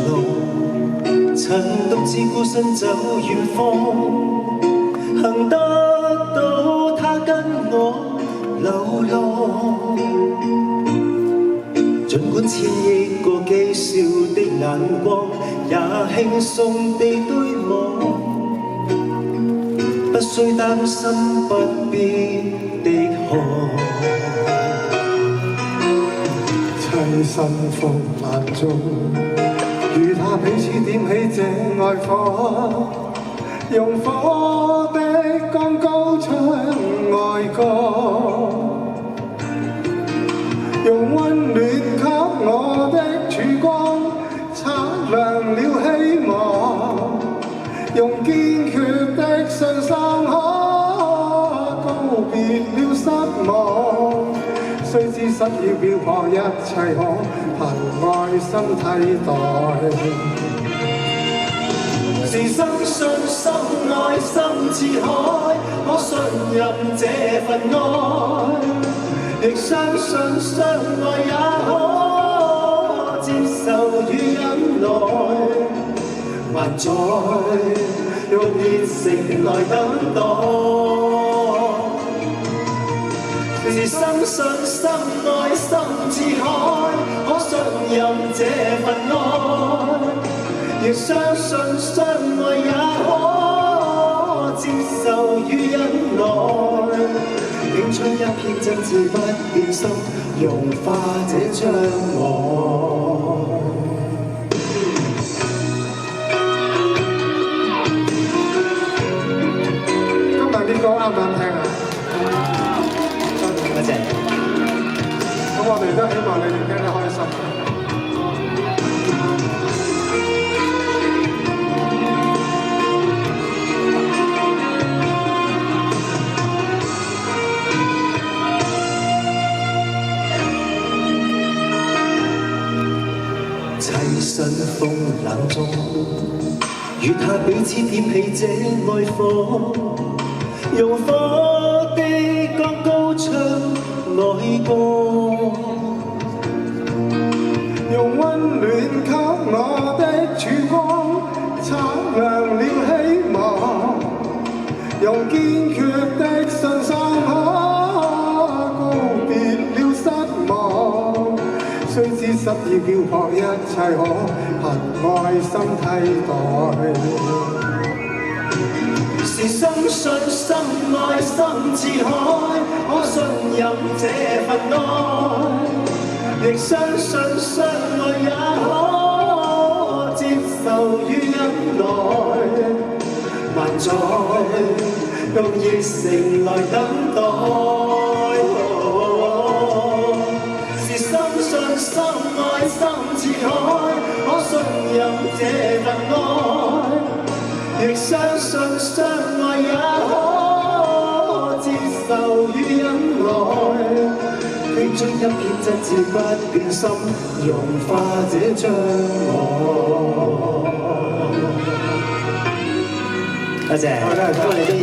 路，曾獨自孤身走遠方，幸得到他跟我流浪。儘管千億個譏笑的眼光，也輕鬆地對望，不需擔心不必的寒。棲身風冷中，與他彼此點起這愛火，用火的光高唱愛歌，用溫暖給我的曙光，擦亮了希望，用堅決的信心告別了失望。雖知失了漂泊，一切可憑愛心替代。是深信深愛心似海，可信任這份愛，亦相信相愛也可接受與忍耐，還在用熱誠來等待。是深信深愛心似海，可信任這份愛，亦相信相愛也可接受與忍耐，竟出一片真摯不變心，融化這障礙。今日啲歌啱唔啱聽啊？多謝。咁我哋都希望你哋聽得開心。棲身風冷中，與他彼此點起這愛火，用火的光高唱愛歌，用溫暖給我的曙光，擦亮了希望，用堅決的信心告別了失望。雖知失意漂泊，一切可憑愛心替代。是深信深愛心似海，可信任這份愛，亦相信相愛也可接受與忍耐，還在用熱誠來等待。是深信深愛心似海，可信任這份愛，亦相信相愛也可接受與忍耐，捐出一片真摯不變心，融化這障礙。多謝，希望你中意。